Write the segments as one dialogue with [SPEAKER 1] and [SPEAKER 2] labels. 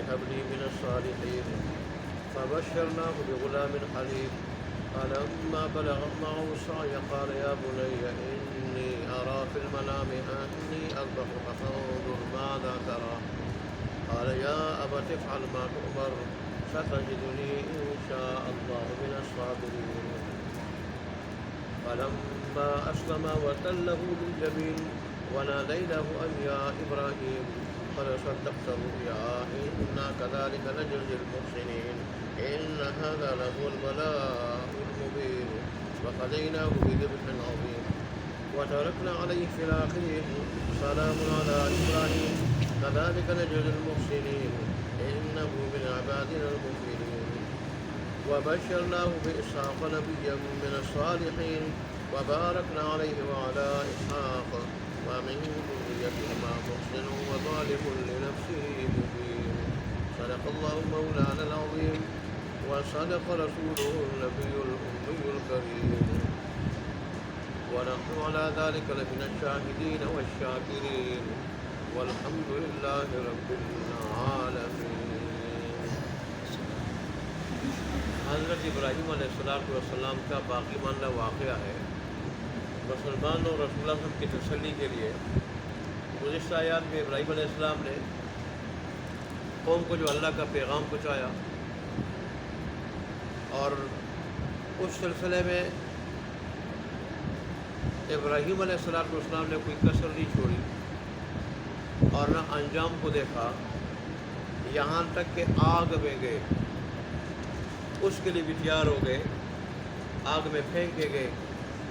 [SPEAKER 1] هب لي من الصالحين فبشرناه بغلام حليم فلما بلغ معه السعي قال يا بني إني أرى في المنام أني أذبحك فانظر ماذا ترى قال يا أبت افعل ما تؤمر ستجدني إن شاء الله من الصابرين فلما أسلم وتله للجبين وناديناه أن يا إبراهيم قد صدقت الرؤيا إنا كذلك نجزي المحسنين إن هذا لهو البلاء المبين وفديناه بذبح عظيم وتركنا عليه في الآخرين سلام على إبراهيم كذلك نجزي المحسنين إنه من عبادنا المؤمنين وبشرناه بإسحاق نبيا من الصالحين وباركنا عليه وعلى إسحاق ومن ذريتهما محسن وظالم لنفسه مبين صدق الله مولانا العظيم وصدق رسوله النبي الأمي الكريم ونحن على ذلك لمن الشاهدين والشاكرين والحمد لله رب العالمين. حضرت ابراہیم علیہ السلام کا باقی ماندہ واقعہ ہے مسلمانوں اور رسول اللہ کی تسلی کے لیے. گزشتہ آیات میں ابراہیم علیہ السلام نے قوم کو جو اللہ کا پیغام پہنچایا اور اس سلسلے میں ابراہیم علیہ السلام نے کوئی کسر نہیں چھوڑی اور نہ انجام کو دیکھا یہاں تک کہ آگ میں گئے، اس کے لیے بھی تیار ہو گئے، آگ میں پھینکے گئے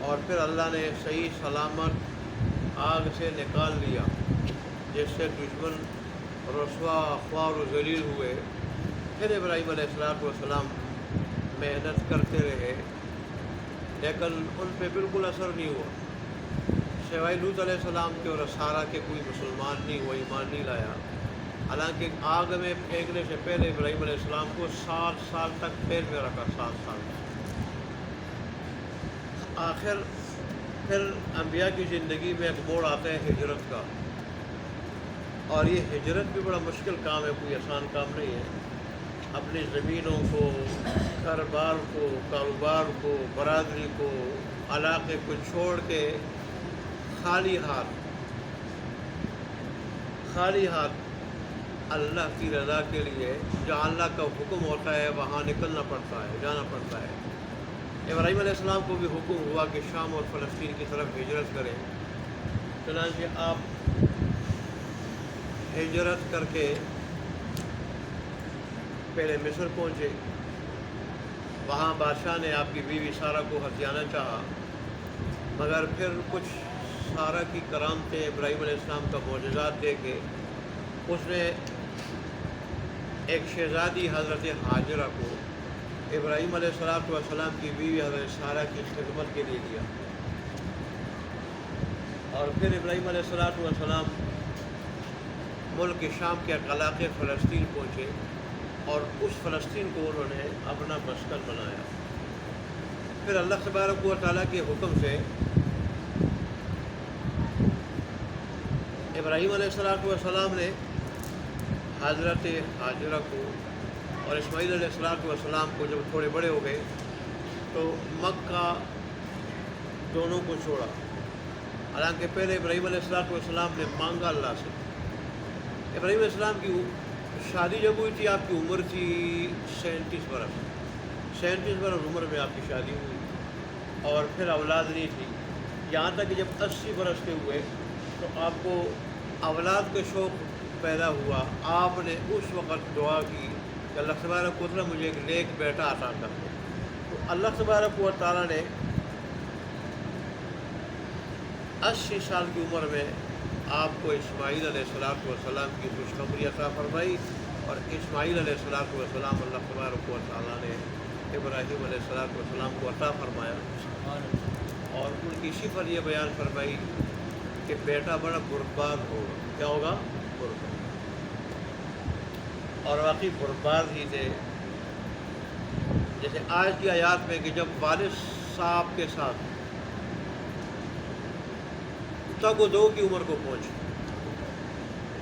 [SPEAKER 1] اور پھر اللہ نے صحیح سلامت آگ سے نکال لیا جس سے دشمن رسوا خوار و ذلیل ہوئے. پھر ابراہیم علیہ السلام محنت کرتے رہے لیکن ان پہ بالکل اثر نہیں ہوا، سوائے لوط علیہ السلام کے اور سارا کے کوئی مسلمان نہیں ہوا، ایمان نہیں لایا. حالانکہ آگ میں پھینکنے سے پہلے ابراہیم علیہ السلام کو 7 سال تک پیر میں رکھا، 7 سال. آخر پھر انبیاء کی زندگی میں ایک موڑ آتا ہے ہجرت کا، اور یہ ہجرت بھی بڑا مشکل کام ہے، کوئی آسان کام نہیں ہے. اپنی زمینوں کو، گھر بار کو، کاروبار کو، برادری کو، علاقے کو چھوڑ کے خالی ہاتھ اللہ کی رضا کے لیے جہاں اللہ کا حکم ہوتا ہے وہاں نکلنا پڑتا ہے، جانا پڑتا ہے. ابراہیم علیہ السلام کو بھی حکم ہوا کہ شام اور فلسطین کی طرف ہجرت کریں، چنانچہ آپ ہجرت کر کے پہلے مصر پہنچے. وہاں بادشاہ نے آپ کی بیوی سارہ کو ہتھیانا چاہا، مگر پھر کچھ سارہ کی کرامتیں ابراہیم علیہ السلام کا معجزات دے کے اس نے ایک شہزادی حضرت حاجرہ کو ابراہیم علیہ السلام کی بیوی حضرت سارہ کی خدمت کے لیے دیا. اور پھر ابراہیم علیہ السلام ملک شام کے علاقے فلسطین پہنچے اور اس فلسطین کو انہوں نے اپنا مسکن بنایا. پھر اللہ تبارک و تعالیٰ کے حکم سے ابراہیم علیہ السلام نے حضرت حاجرہ کو اور اسماعیل علیہ السلام کو جب تھوڑے بڑے ہو گئے تو مکہ دونوں کو چھوڑا. حالانکہ پہلے ابراہیم علیہ السلام نے مانگا اللہ سے. ابراہیم علیہ السلام کی شادی جب ہوئی تھی آپ کی عمر تھی 37 برس. 37 برس عمر میں آپ کی شادی ہوئی اور پھر اولاد نہیں تھی. یہاں تک کہ جب 80 برس کے ہوئے تو آپ کو اولاد کا شوق پیدا ہوا. آپ نے اس وقت دعا کی کہ اللہ تبارک و تعالیٰ مجھے ایک نیک بیٹا عطا کر دے. تو اللہ تبارک و تعالیٰ نے 80 سال کی عمر میں آپ کو اسماعیل علیہ السلام کی خوشخبری عطا فرمائی. اور اسماعیل علیہ السلام اللہ تبارک و تعالیٰ نے ابراہیم علیہ السلام کو عطا فرمایا اور ان کی صفت یہ بیان فرمائی کہ بیٹا بڑا بردبار ہوگا. کیا ہوگا؟ بردبار. اور واقعی بردبار ہی تھے. جیسے آج کی آیات میں کہ جب والد صاحب کے ساتھ تگ و دو کی عمر کو پہنچے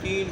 [SPEAKER 1] 3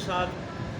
[SPEAKER 1] 7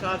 [SPEAKER 1] 7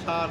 [SPEAKER 1] 7,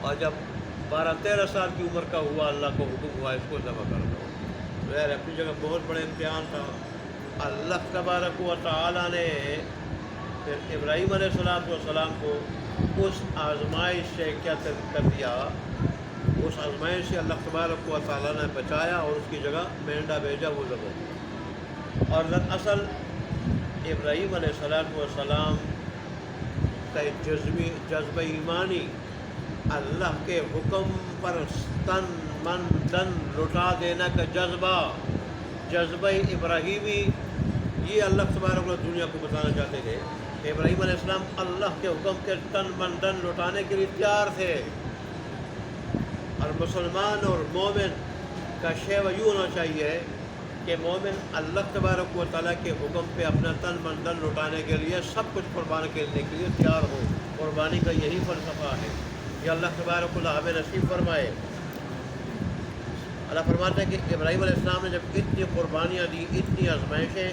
[SPEAKER 1] اور جب 12-13 سال کی عمر کا ہوا اللہ کو حکم ہوا اس کو ذبح کر دو. غیر اپنی جگہ بہت بڑے امتحان تھا. اللہ تبارک و تعالیٰ نے پھر ابراہیم علیہ السلام کو اس آزمائش سے کیا کر دیا، اس آزمائش سے اللہ تبارک و تعالیٰ نے بچایا اور اس کی جگہ مینڈا بھیجا وہ ذبح. اور دراصل ابراہیم علیہ السلام کا ایک جذبہ ایمانی اللہ کے حکم پر تن من دن لٹا دینا کا جذبہ ابراہیمی، یہ اللہ تبارک و دنیا کو بتانا چاہتے تھے کہ ابراہیم علیہ السلام اللہ کے حکم کے تن من دن لٹانے کے لیے تیار تھے. اور مسلمان اور مومن کا شیوہ یوں ہونا چاہیے کہ مومن اللہ تبارک و تعالیٰ کے حکم پہ اپنا تن من دن لٹانے کے لیے سب کچھ قربان کرنے کے لیے تیار ہو. قربانی کا یہی فلسفہ ہے. یہ اللہ تبارک و تعالیٰ ہمیں نصیب فرمائے. اللہ فرماتے ہیں کہ ابراہیم علیہ السلام نے جب اتنی قربانیاں دی، اتنی آزمائشیں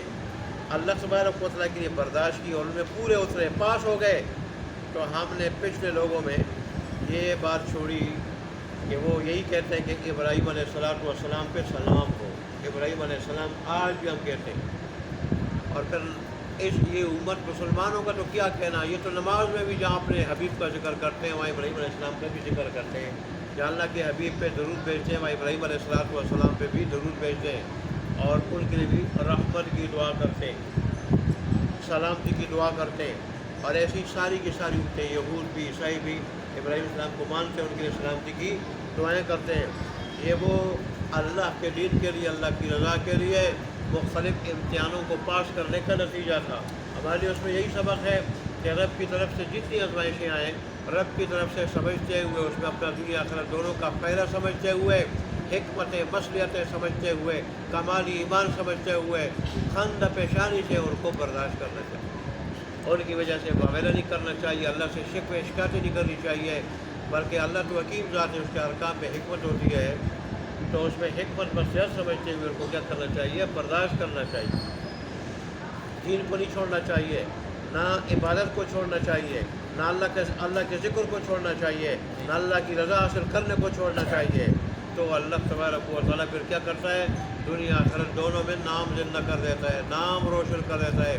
[SPEAKER 1] اللہ تبارک و تعالیٰ کے لیے برداشت کی اور ان میں پورے اترے، پاس ہو گئے، تو ہم نے پچھلے لوگوں میں یہ بات چھوڑی کہ وہ یہی کہتے ہیں کہ ابراہیم علیہ السلام پہ سلام ہو. ابراہیم علیہ السلام آج بھی ہم کہتے ہیں. اور پھر یہ امت مسلمانوں کا تو کیا کہنا، یہ تو نماز میں بھی جہاں اپنے حبیب کا ذکر کرتے ہیں وہاں ابراہیم علیہ السلام کا بھی ذکر کرتے ہیں. جہاں اللہ کے حبیب پہ درود بھیجتے ہیں وہاں ابراہیم علیہ السلام پہ بھی درود بھیجتے ہیں اور ان کے لیے بھی رحمت کی دعا کرتے ہیں، سلامتی کی دعا کرتے ہیں. اور ایسی ساری کی ساری امتیں، یہود بھی عیسائی بھی ابراہیم علیہ السلام کو مانتے ہیں، ان کے لیے سلامتی کی دعائیں کرتے ہیں. یہ وہ اللہ کے دین کے لیے، اللہ کی رضا کے لیے مختلف امتحانوں کو پاس کرنے کا نتیجہ تھا. ہمارے لیے اس میں یہی سبق ہے کہ رب کی طرف سے جتنی آزمائشیں آئیں، رب کی طرف سے سمجھتے ہوئے، اس میں اپنا دنیا آخرت دونوں کا فائدہ سمجھتے ہوئے، حکمت مصلحتیں سمجھتے ہوئے، کمالی ایمان سمجھتے ہوئے، خند پیشانی سے ان کو برداشت کرنا چاہیے. ان کی وجہ سے مغیرہ نہیں کرنا چاہیے، اللہ سے شکوے شکایتیں نہیں کرنی چاہیے، بلکہ اللہ تو حکیم ذات ہے، اس کے ارکان میں حکمت ہوتی ہے، تو اس میں حکمت مصلحت سمجھتے ہوئے ان کو کیا کرنا چاہیے، برداشت کرنا چاہیے. دین کو نہیں چھوڑنا چاہیے، نہ عبادت کو چھوڑنا چاہیے، نہ اللہ کے ذکر کو چھوڑنا چاہیے، نہ اللہ کی رضا حاصل کرنے کو چھوڑنا چاہیے. تو اللہ تبارک و تعالیٰ پھر کیا کرتا ہے، دنیا آخرت دونوں میں نام زندہ کر دیتا ہے، نام روشن کر دیتا ہے.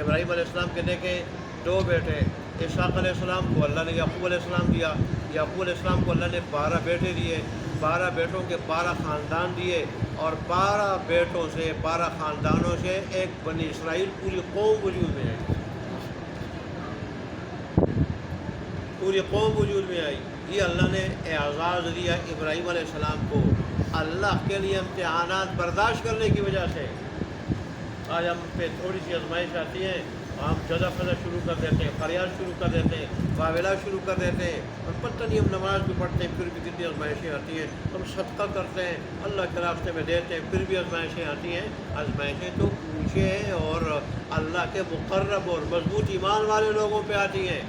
[SPEAKER 1] ابراہیم علیہ السلام کے دیکھیں 2 بیٹے، اسحاق علیہ السلام کو اللہ نے یعقوب علیہ السلام دیا، یعقوب علیہ السلام کو اللہ نے 12 بیٹے دیے، 12 بیٹوں کے 12 خاندان دیے، اور 12 بیٹوں سے 12 خاندانوں سے ایک بنی اسرائیل پوری قوم وجود میں آئی، پوری قوم وجود میں آئی. یہ اللہ نے اعزاز دیا ابراہیم علیہ السلام کو اللہ کے لیے امتحانات برداشت کرنے کی وجہ سے. آج ہم پہ تھوڑی سی آزمائش آتی ہے، ہم جزا فضا شروع کر دیتے ہیں، فریاد شروع کر دیتے ہیں، واویلا شروع کر دیتے ہیں، اور پتہ نہیں ہم نماز بھی پڑھتے ہیں پھر بھی کتنی آزمائشیں آتی ہیں. ہم صدقہ کرتے ہیں، اللہ کے راستے میں دیتے ہیں، پھر بھی آزمائشیں آتی ہیں. آزمائشیں تو اونچے اور اللہ کے مقرب اور مضبوط ایمان والے لوگوں پہ آتی ہیں.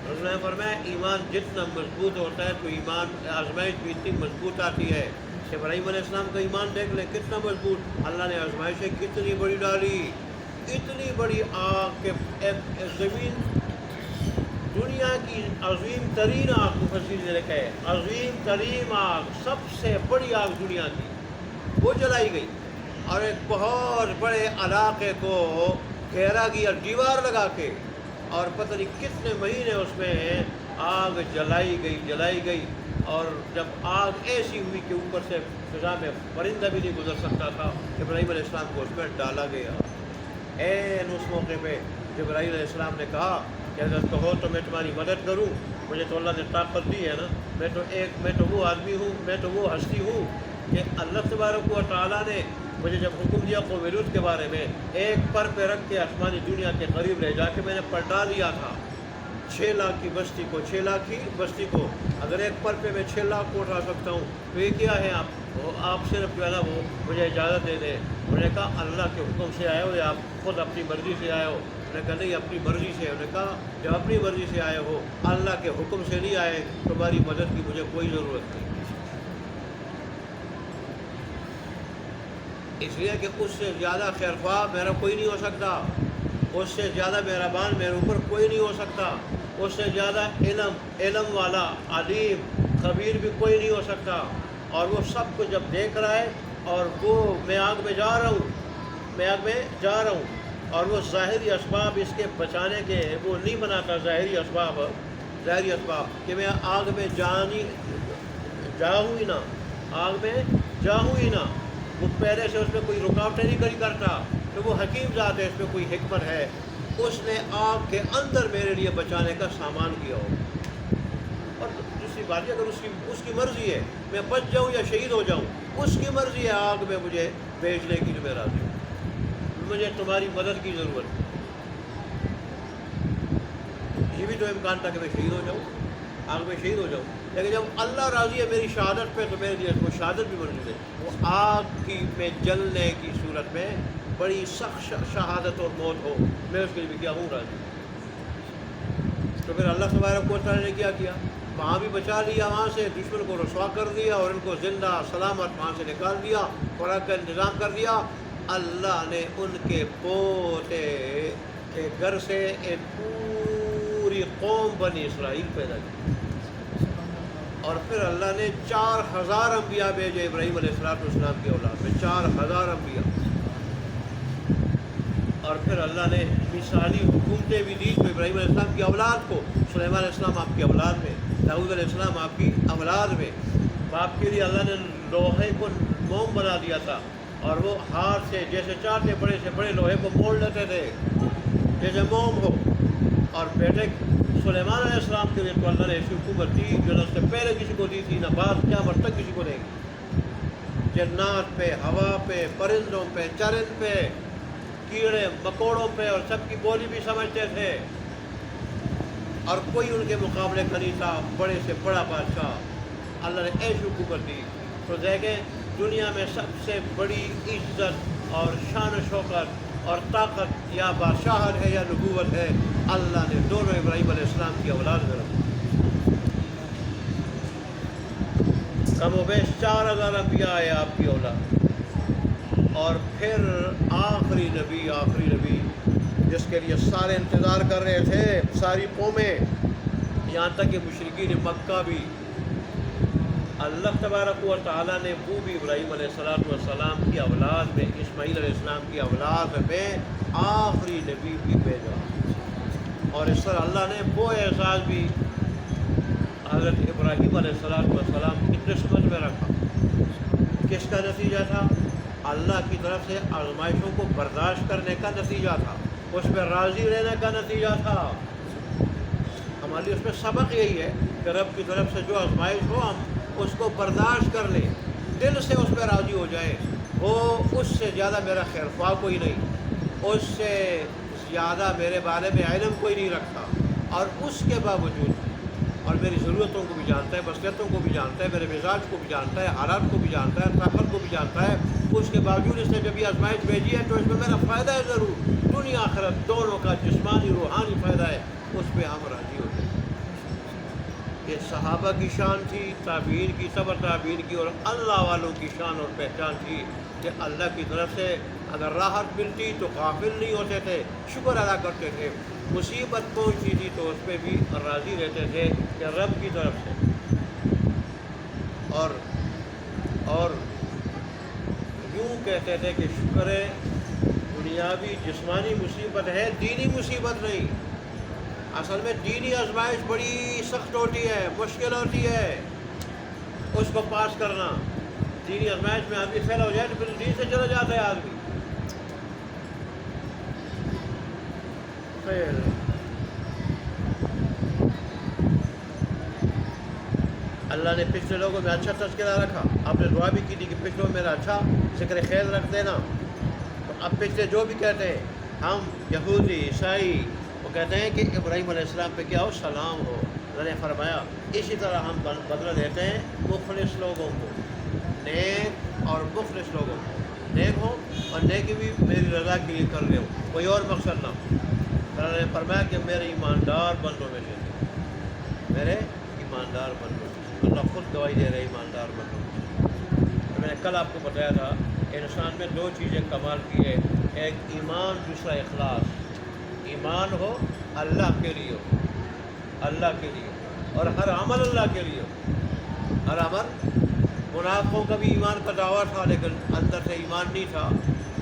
[SPEAKER 1] رسول نے فرمایا ایمان جتنا مضبوط ہوتا ہے تو ایمان آزمائش بھی اتنی مضبوط آتی ہے. ابراہیم علیہ السلام کا ایمان دیکھ لیں کتنا مضبوط، اللہ نے آزمائشیں کتنی بڑی ڈالی، اتنی بڑی آگ کہ ایک زمین، دنیا کی عظیم ترین آگ، مفسرین نے لکھا ہے عظیم ترین آگ، سب سے بڑی آگ دنیا کی، وہ جلائی گئی اور ایک بہت بڑے علاقے کو گھیرا گیا دیوار لگا کے، اور پتہ نہیں کتنے مہینے اس میں آگ جلائی گئی. اور جب آگ ایسی ہوئی کہ اوپر سے فضا میں پرندہ بھی نہیں گزر سکتا تھا، ابراہیم علیہ السلام کو اس میں ڈالا گیا. اس موقع پہ ابراہیم علیہ السلام نے کہا کہ اگر کہو تو میں تمہاری مدد کروں، مجھے تو اللہ نے طاقت دی ہے نا، میں تو وہ آدمی ہوں، میں تو وہ ہستی ہوں کہ اللہ تبارک و تعالیٰ نے مجھے جب حکم دیا قوم لوط کے بارے میں، ایک پر پہ رکھ کے آسمانی دنیا کے قریب لے جا کے میں نے پلٹا دیا تھا 6 لاکھ کی بستی کو، 6 لاکھ کی بستی کو. اگر ایک پر پہ میں 6 لاکھ کو اٹھا سکتا ہوں تو یہ کیا ہے، آپ صرف جو ہے نا وہ مجھے اجازت دے دیں. انہوں نے کہا اللہ کے حکم سے آئے ہو یا آپ خود اپنی مرضی سے آئے ہو؟ انہوں نے کہا نہیں، اپنی مرضی سے. انہوں نے کہا جب اپنی مرضی سے آئے ہو، اللہ کے حکم سے نہیں آئے، تمہاری مدد کی مجھے کوئی ضرورت نہیں. اس لیے کہ اس سے زیادہ خیرخواہ میرا کوئی نہیں ہو سکتا. اس سے زیادہ مہربان میرے اوپر کوئی نہیں ہو سکتا، اس سے زیادہ علم والا علیم خبیر بھی کوئی نہیں ہو سکتا۔ اور وہ سب کو جب دیکھ رہا ہے، اور وہ میں آگ میں جا رہا ہوں اور وہ ظاہری اسباب اس کے بچانے کے وہ نہیں بناتا، ظاہری اسباب کہ میں آگ میں جاؤں ہی نہ، وہ پہلے سے اس میں کوئی رکاوٹیں نہیں کھڑی کرتا، تو وہ حکیم ذات ہے، اس میں کوئی حکمت ہے، اس نے آگ کے اندر میرے لیے بچانے کا سامان کیا ہو۔ اور دوسری بات ہے، اگر اس کی مرضی ہے میں بچ جاؤں یا شہید ہو جاؤں، اس کی مرضی ہے آگ میں مجھے بھیجنے کی، تو میں راضی ہوں، مجھے تمہاری مدد کی ضرورت ہے۔ یہ بھی تو امکان تھا کہ میں شہید ہو جاؤں، آگ میں شہید ہو جاؤں، لیکن جب اللہ راضی ہے میری شہادت پہ، تو میرے لیے وہ شہادت بھی منظور ہے۔ وہ آگ میں جلنے کی صورت میں بڑی سخت شہادت اور موت ہو، میں اس کے لیے بھی کیا ہوں راضی۔ تو پھر اللہ تبارک و تعالیٰ نے کیا وہاں بھی بچا لیا، وہاں سے دشمن کو رسوا کر دیا اور ان کو زندہ سلامت وہاں سے نکال دیا، خوراک کا انتظام کر دیا۔ اللہ نے ان کے پوتے کے گھر سے ایک پوری قوم بنی اسرائیل پیدا کی، اور پھر اللہ نے 4000 انبیاء بھیجے ابراہیم علیہ السلام کی اولاد میں، 4000 انبیاء۔ اور پھر اللہ نے مثالی حکومتیں بھی دی تو ابراہیم علیہ السلام کی اولاد کو، سلیمان علیہ السلام آپ کی اولاد میں، داؤد علیہ السلام آپ کی اولاد میں۔ باپ کے لیے اللہ نے لوہے کو موم بنا دیا تھا، اور وہ ہاتھ سے جیسے چاہتے بڑے سے بڑے لوہے کو موڑ لیتے تھے جیسے موم ہو۔ اور بیٹے سلیمان علیہ السلام کے لیے تو اللہ نے ایسی حکومت دی جو نہ اس سے پہلے کسی کو دی تھی، نہ بعد قیامت تک کسی کو دے گی۔ جنات پہ، ہوا پہ، پرندوں پہ، چرند پہ، کیڑے مکوڑوں پہ، اور سب کی بولی بھی سمجھتے تھے، اور کوئی ان کے مقابلے کا نہیں تھا، بڑے سے بڑا بادشاہ اللہ نے ایسی حکومت دی۔ تو دیکھیں دنیا میں سب سے بڑی عزت اور شان و شوکت اور طاقت یا بادشاہت ہے یا نبوت ہے، اللہ نے دونوں ابراہیم علیہ السلام کی اولاد میں رکھی۔ کم و بیش 4000 انبیاء آئے آپ کی اولاد، اور پھر آخری نبی جس کے لیے سارے انتظار کر رہے تھے، ساری قومیں، یہاں تک کہ مشرکین مکہ بھی، اللہ تبارک و تعالیٰ نے وہ بھی ابراہیم علیہ السلام کی اولاد میں، اسماعیل علیہ السلام کی اولاد میں آخری نبی بھی بھیجا۔ اور اس طرح اللہ نے وہ اعزاز بھی حضرت ابراہیم علیہ السلام کی قسمت میں رکھا۔ کس کا نتیجہ تھا؟ اللہ کی طرف سے آزمائشوں کو برداشت کرنے کا نتیجہ تھا، اس پہ راضی رہنے کا نتیجہ تھا۔ ہمارے لیے اس میں سبق یہی ہے کہ رب کی طرف سے جو آزمائش ہو ہم اس کو برداشت کر لیں، دل سے اس پہ راضی ہو جائیں۔ وہ اس سے زیادہ میرا خیر خواہ کوئی نہیں، اس سے زیادہ میرے بارے میں علم کوئی نہیں رکھتا، اور اس کے باوجود اور میری ضرورتوں کو بھی جانتا ہے، بصیرتوں کو بھی جانتا ہے، میرے مزاج کو بھی جانتا ہے، حالات کو بھی جانتا ہے، طاقت کو بھی جانتا ہے، اس کے باوجود اس نے جب یہ آزمائش بھیجی ہے تو اس میں میرا فائدہ ہے ضرور، دنیا آخرت دونوں کا جسمانی روحانی فائدہ ہے، اس پہ ہم راضی ہوتے ہیں۔ یہ صحابہ کی شان تھی، تابعین کی، تبع تابعین کی، اور اللہ والوں کی شان اور پہچان تھی کہ اللہ کی طرف سے اگر راحت ملتی تو غافل نہیں ہوتے تھے، شکر ادا کرتے تھے، مصیبت پہنچتی تھی تو اس پہ بھی راضی رہتے تھے کہ رب کی طرف سے۔ اور یوں کہتے تھے کہ شکر ہے، دنیاوی جسمانی مصیبت ہے، دینی مصیبت نہیں۔ اصل میں دینی آزمائش بڑی سخت ہوتی ہے، مشکل ہوتی ہے اس کو پاس کرنا۔ دینی آزمائش میں آدمی فیل ہو جائے تو پھر دین سے چلا جاتا ہے آدمی۔ اللہ نے پچھلے لوگوں میں اچھا تذکرہ رکھا، آپ نے دعا بھی کی تھی کہ پچھلوں میں میرا اچھا ذکر خیر رکھ دینا۔ تو اب پچھلے جو بھی کہتے ہیں، ہم یہودی عیسائی، وہ کہتے ہیں کہ ابراہیم علیہ السلام پہ کیا ہو، سلام ہو۔ اللہ نے فرمایا اسی طرح ہم بدلہ دیتے ہیں مخلص لوگوں کو، نیک اور مخلص لوگوں کو، نیک ہو اور نیکی بھی میری رضا کے لیے کر رہے ہو، کوئی اور مقصد نہ ہو۔ اللہ نے فرمایا کہ میرے ایماندار بندوں میں سے، میرے ایماندار بندوں میں سے، اللہ خود گواہی دے رہے ایماندار بندوں میں سے۔ میں نے کل آپ کو بتایا تھا انسان میں دو چیزیں کمال کی ہے، ایک ایمان، دوسرا اخلاص۔ ایمان ہو اللہ کے لیے ہو، اللہ کے لیے، اور ہر عمل اللہ کے لیے ہو، ہر عمل۔ منافقوں کا بھی ایمان کا دعویٰ تھا لیکن اندر سے ایمان نہیں تھا،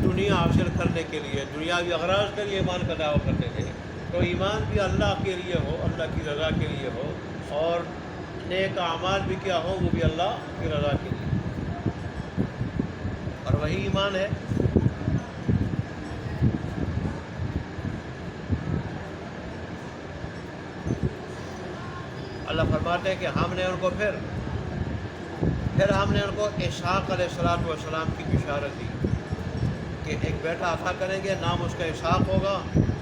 [SPEAKER 1] دنیا حاصل کرنے کے لیے، دنیاوی اغراض کے لیے ایمان کا دعویٰ کرتے تھے۔ تو ایمان بھی اللہ کے لیے ہو، اللہ کی رضا کے لیے ہو، اور نیک اعمال بھی کیا ہو، وہ بھی اللہ کی رضا کے لیے، اور وہی ایمان ہے۔ اللہ فرماتے ہیں کہ ہم نے ان کو پھر ہم نے ان کو اسحاق علیہ السلام کی بشارت دی کہ ایک بیٹا عطا کریں گے، نام اس کا اسحاق ہوگا۔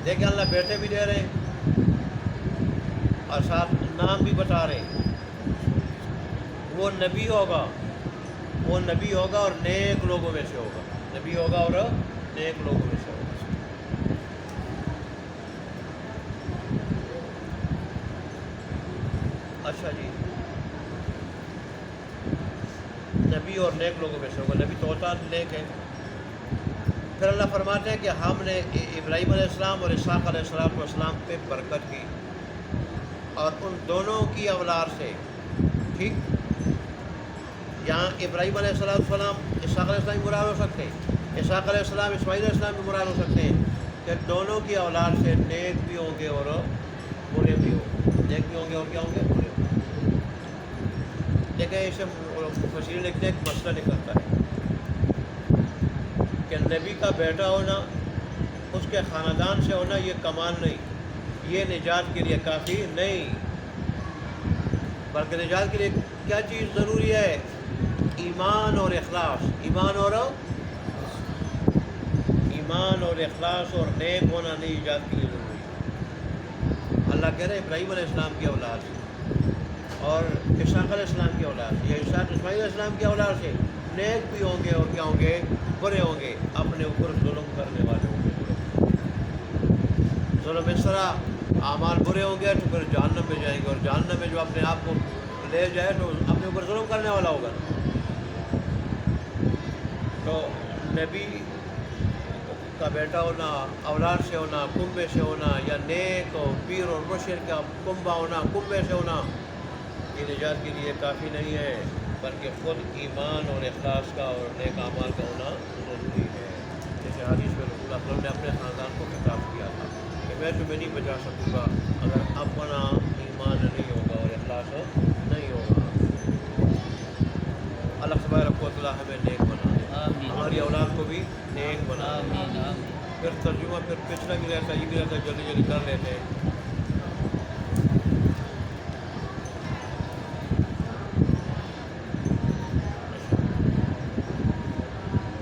[SPEAKER 1] دیکھیں اللہ بیٹے بھی دے رہے ہیں اور ساتھ نام بھی بتا رہے ہیں۔ وہ نبی ہوگا اور نیک لوگوں میں سے ہوگا، نبی ہوگا اور نیک لوگوں میں سے ہوگا۔ اچھا جی، نبی اور نیک لوگوں میں سے ہوگا، نبی تو ہوتا نیک ہے۔ پھر اللہ فرماتے ہیں کہ ہم نے ابراہیم علیہ السلام اور اسحاق علیہ السلام پہ برکت کی، اور ان دونوں کی اولاد سے، ٹھیک، یہاں ابراہیم علیہ السلام اسحاق علیہ السلام بھی مراد ہو سکتے ہیں، اسحاق علیہ السلام اسماعیل علیہ السلام بھی مراد ہو سکتے ہیں، کہ دونوں کی اولاد سے نیک بھی ہوں گے اور برے بھی ہوں گے، نیک بھی ہوں گے اور کیا ہوں گے، برے ہوں گے۔ دیکھیں اسے مفسرین لکھتے ہیں ایک مسئلہ نکلتا ہے کہ نبی کا بیٹا ہونا، اس کے خاندان سے ہونا، یہ کمال نہیں، یہ نجات کے لیے کافی نہیں، بلکہ نجات کے لیے کیا چیز ضروری ہے؟ ایمان اور اخلاص، ایمان اور اخلاص اور نیک ہونا نجات کے لیے ضروری ہے۔ اللہ کہہ رہے ہیں ابراہیم علیہ السلام کی اولاد سے اور اسحاق علیہ السلام کی اولاد سے، یا اسحاق اسماعیل علیہ السلام کی اولاد سے نیک بھی ہوں گے اور کیا ہوں گے، برے ہوں گے، اپنے اوپر ظلم کرنے والے ہوں گے۔ ظلم اس طرح اعمال برے ہوں گے تو پھر جہنم میں جائیں گے، اور جہنم میں جو اپنے آپ کو لے جائے تو اپنے اوپر ظلم کرنے والا ہوگا۔ تو نبی کا بیٹا ہونا، اولاد سے ہونا، کنبے سے ہونا، یا نیک اور پیر اور مرشد کا کنبہ ہونا، کنبے سے ہونا، یہ نجات کے لیے کافی نہیں ہے، بلکہ خود ایمان اور اخلاص کا اور نیک اعمال کا ہونا ضروری ہے۔ جیسے حدیث میں رسول اللہ صلی اللہ علیہ وسلم نے اپنے خاندان کو خطاب کیا تھا کہ میں تمہیں نہیں بچا سکوں گا اگر اپنا ایمان نہیں ہوگا اور اخلاص نہیں ہوگا۔ اللہ تبارک و تعالیٰ ہمیں نیک بنا دے، ہماری اولاد کو بھی نیک بنا دے۔ پھر ترجمہ پھر پچھلا بھی رہتا ہے، یہ بھی رہتا ہے، جلدی جلدی کر لیتے ہیں۔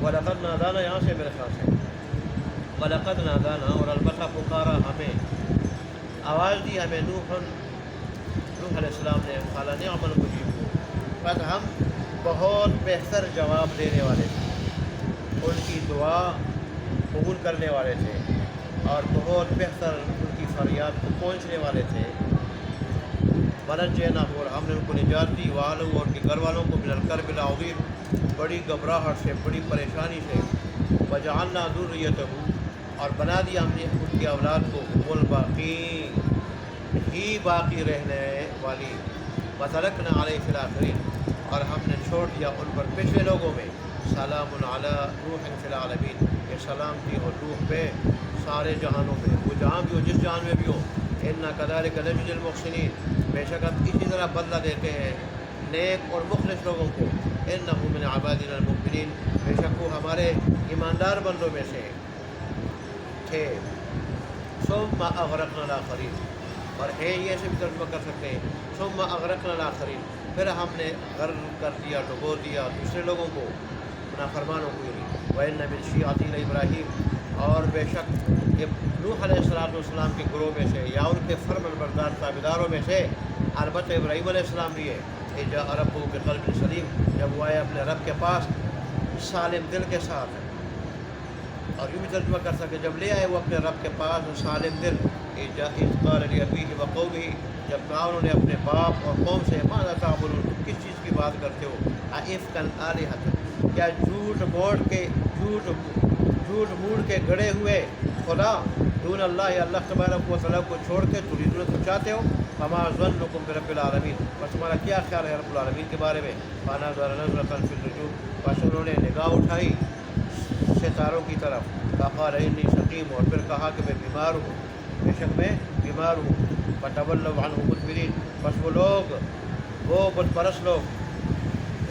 [SPEAKER 1] وَلَقَدْ نَادَانَا یہاں سے میرے خیال سے وَلَقَدْ نَادَانَا، اور البتہ پکارا ہمیں، آواز دی ہمیں نوح علیہ السلام نے، قَالَ نِعْمَ الْمُجِيبُونَ، بس ہم بہت بہتر جواب دینے والے تھے، ان کی دعا قبول کرنے والے تھے، اور بہت بہتر ان کی فریاد کو پہنچنے والے تھے۔ وَنَجَّيْنَاهُ، اور ہم نے ان کو نجات دی، وَأَهْلَهُ، اور ان کے گھر والوں کو، مِنَ الْكَرْبِ الْعَظِيمِ، بڑی گھبراہٹ سے، بڑی پریشانی سے، وَجَعَلْنَا ذُرِّيَّتَهُ، اور بنا دیا ہم نے ان کی اولاد کو، هُمُ الْبَاقِينَ، ہی باقی رہنے والی، وَتَرَكْنَا عَلَيْهِ فِي الْآخِرِينَ، اور ہم نے چھوڑ دیا ان پر پچھلے لوگوں میں، سلام علی نوح فی العالمین، یہ سلام کی ہو نوح پہ سارے جہانوں میں، وہ جہاں بھی ہو، جس جہان میں بھی ہو، اِنَّا كَذَلِكَ نَجْزِي الْمُحْسِنِينَ، بے شک ہم اسی طرح بدلہ دیتے ہیں نیک اور مخلص لوگوں کو، اِنَّهُ مِنْ عِبَادِنَا الْمُؤْمِنِينَ، بے شک وہ ہمارے ایماندار بندوں میں سے تھے۔ ثُمَّ أَغْرَقْنَا الْآخَرِينَ، اور ہے یہ ایسے بھی ترجمہ کر سکتے ہیں، ثُمَّ أَغْرَقْنَا الْآخَرِينَ، پھر ہم نے غرق کر دیا، ڈبو دیا دوسرے لوگوں کو، نافرمانوں کو۔ وَإِنَّ مِنْ شِيعَتِهِ لَإِبْرَاهِيمَ، اور بے شک نوح علیہ السلام کے گروہ میں سے، یا ان کے فرمان بردار تابعداروں میں سے، البتہ ابراہیم علیہ السلام بھی ہے، اِذْ جَاءَ رَبُّهُ بِقَلْبٍ سَلِيمٍ، جب وہ آئے اپنے رب کے پاس سالم دل کے ساتھ، اور یوں بھی ترجمہ کر سکتے جب لے آئے وہ اپنے رب کے پاس سالم دل، اِذْ قَالَ لِأَبِيهِ وَقَوْمِهِ، جب کہا انہوں نے اپنے باپ اور قوم سے، ماذا تعبدون، تم کس چیز کی بات کرتے ہو، أَئِفْكًا آلِهَةً، کیا جھوٹ موڑ کے گڑے ہوئے خدا، دون اللہ اللہ تبارک و تعالیٰ کو چھوڑ کے تریدون تم چاہتے ہو. فما ظنکم برب العالمین بس تمہارا کیا خیال ہے رب العالمین کے بارے میں. فنظر نظرۃ فی النجوم بس انہوں نے نگاہ اٹھائی ستاروں کی طرف. فقال انی سقیم اور پھر کہا کہ میں بیمار ہوں, بے شک میں بیمار ہوں. فتولوا عنہ مدبرین بس وہ لوگ, وہ بت پرست لوگ,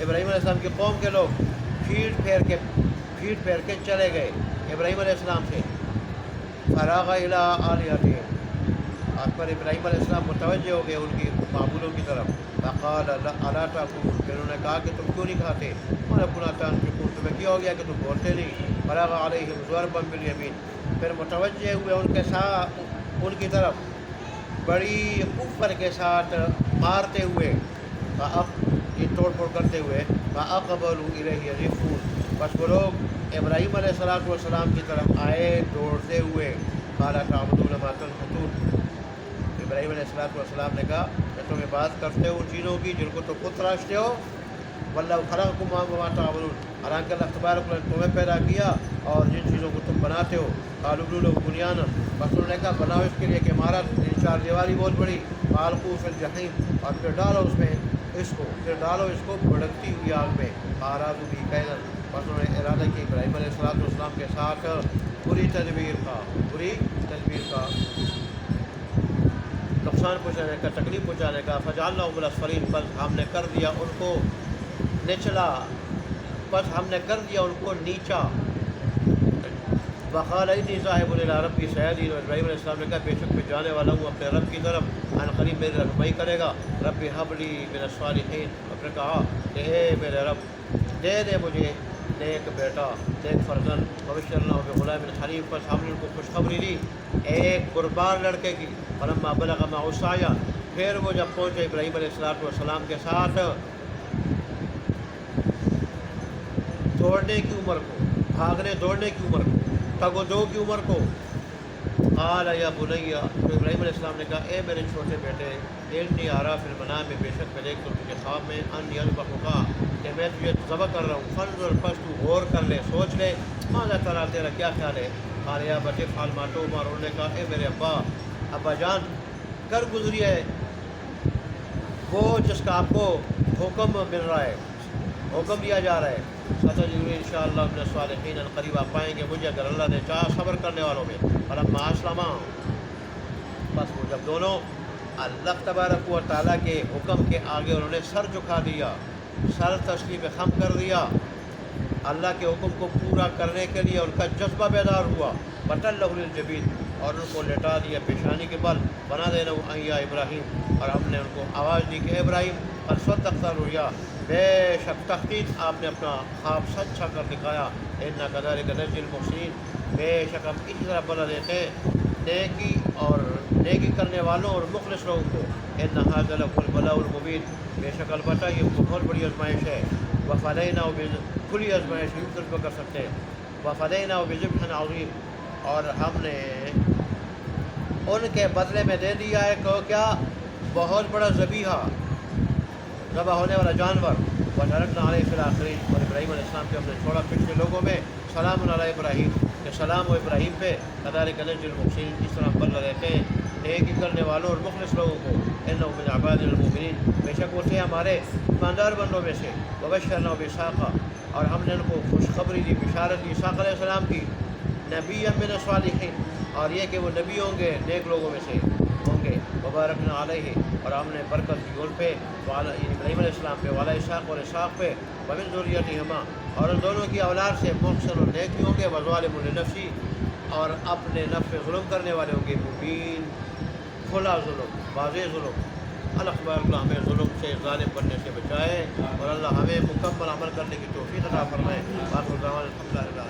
[SPEAKER 1] ابراہیم علیہ السلام کی قوم کے لوگ پیٹ پھیر کے چلے گئے ابراہیم علیہ السلام سے. فراغ الی آلہتہم اور پر ابراہیم علیہ السلام متوجہ ہو گئے ان کی معبودوں کی طرف. فقال الا تاکلون پھر انہوں نے کہا کہ تم کیوں نہیں کھاتے. ما کنا تنطقون تمہیں کیا ہو گیا کہ تم بولتے نہیں. فراغ علیہم ضربا بالیمین پھر متوجہ ہوئے ان کے ساتھ ان کی طرف بڑی اوپر کے ساتھ مارتے ہوئے, یہ توڑ پھوڑ کرتے ہوئے. فاقبلوا الیہ یزفون بس وہ لوگ ابراہیم علیہ السلام کی طرف آئے دوڑتے ہوئے. قال تعبدون ما تنحتون ابراہیم علیہ السلام نے کہا کہ تم عبادت کرتے ہو ان چیزوں کی جن کو تم خود تراشتے ہو. واللہ خلقکم وما تعملون حالانکہ اللہ تبارک نے تمہیں پیدا کیا اور جن چیزوں کو تم بناتے ہو. قالوا ابنوا له بنیانا بس انہوں نے کہا بناؤ اس کے لیے ایک عمارت, 4 دیواری بہت بڑی. فالقوا فی الجحیم اور پھر ڈالو اس میں اس کو بھڑکتی ہوئی آگ میں. فارادوا به کیدا بس انہوں نے ارادہ کیا ابراہیم علیہ السلام کے ساتھ پوری تدبیر کا نقصان پہنچانے کا, تکلیف پہنچانے کا. فجعلناهم الاسفلین بس ہم نے کر دیا ان کو نچلا, بس ہم نے کر دیا ان کو نیچا. وقال انی ذاہب الی ربی سیہدین اور ابراہیم علیہ السلام نے کہا بے شک میں جانے والا ہوں اپنے رب کی طرف, ان قریب میری رہنمائی کرے گا. رب ھب لی من الصالحین اور پھر کہا کہ اے میرے رب دے دے مجھے نیک بیٹا, نیک فرزند. وبشرناہ بغلام حلیم بس ہم نے ان کو خوشخبری دی ایک قربان لڑکے کی. فلما بلغ معه السعی پھر وہ جب پہنچے ابراہیم علیہ السلام کے ساتھ دوڑنے کی عمر کو, بھاگنے دوڑنے کی عمر کو, تگ و دو کی عمر کو. قال یا بنیا تو ابراہیم علیہ السلام نے کہا اے میرے چھوٹے بیٹے, انی ارا فی المنام میں بے شک میں دیکھ لوں تجھے خواب میں انی اذبحک کہ میں تجھے ذبح کر رہا ہوں. فانظر پس تو غور کر لے, سوچ لے, ماذا ترى تیرا کیا خیال ہے. قال یا ابت افعل ما تؤمر انہوں نے کہا اے میرے ابا جان کر گزری ہے وہ جس کا آپ کو حکم مل رہا ہے, حکم دیا جا رہا ہے. ستجدونی انشاءاللہ من الصالحین قریب آپ پائیں گے مجھے اگر اللہ نے چاہا صبر کرنے والوں میں. فلما اسلما بس وہ جب دونوں اللہ تبارک و تعالیٰ کے حکم کے آگے انہوں نے سر جھکا دیا, سر تسلیم خم کر دیا, اللہ کے حکم کو پورا کرنے کے لیے ان کا جذبہ بیدار ہوا. وَتَلَّهُ لِلْجَبِينِ اور ان کو لٹا دیا پیشانی کے بل. بنا دینا یا ابراہیم اور ہم نے ان کو آواز دی کہ ابراہیم قد صدقت الرؤیا بے شک تحقیق آپ نے اپنا خواب سچا کر دکھایا. اِنَّا كَذَلِكَ نَجْزِي الْمُحْسِنِينَ بے شک ہم اسی طرح بدلہ دیتے نیکی کرنے والوں اور مخلص لوگوں کو. اِنَّ هَذَا لَهُوَ الْبَلَاءُ الْمُبِينُ بے شک البتہ یہ بہت بڑی آزمائش ہے. وَفَدَيْنَاهُ کھلی آزمائش یوں ترجمہ کر سکتے ہیں. وَفَدَيْنَاهُ بِذِبْحٍ عَظِيمٍ اور ہم نے ان کے بدلے میں دے دیا ہے کہ کیا بہت بڑا ذبیحہ, ذبح ہونے والا جانور. وَتَرَكْنَا عَلَيْهِ فِي الْآخِرِينَ اور ابراہیم علیہ السلام کے ہم نے چھوڑا پچھلے لوگوں میں. سلام علی ابراہیم کہ سلام ہو ابراہیم پہ. كَذَلِكَ نَجْزِي الْمُحْسِنِينَ اس طرح ہم بدلہ دیتے ہیں نیکی کرنے والوں اور مخلص لوگوں کو. إِنَّهُ مِنْ عِبَادِنَا الْمُؤْمِنِينَ بے شک وہ تھے ہمارے ایماندار بندوں میں سے. وَبَشَّرْنَاهُ بِإِسْحَاقَ اور ہم نے ان کو خوشخبری دی, بشارت دی اسحاق علیہ السلام کی. نبیًّا مِنَ الصَّالِحِينَ اور یہ کہ وہ نبی ہوں گے نیک لوگوں میں سے ہوں گے. وبارکنا علیہ اور ہم نے برکت دی ان پہ, ابراہیم علیہ السلام پہ, والا اسحاق اور اسحاق پہ. ومن ذریتہما اور ان دونوں کی اولاد سے محسن اور نیک بھی ہوں گے. وظالم لنفسہ اور اپنے نفس پہ ظلم کرنے والے ہوں گے. مبین کھلا ظلم, واضح ظلم. اللہ تبارک اللہ ہمیں ظلم سے, ظالم بننے سے بچائے اور اللہ ہمیں مکمل عمل کرنے کی توفیق عطا فرمائے. آخر دعوانا الحمدللہ.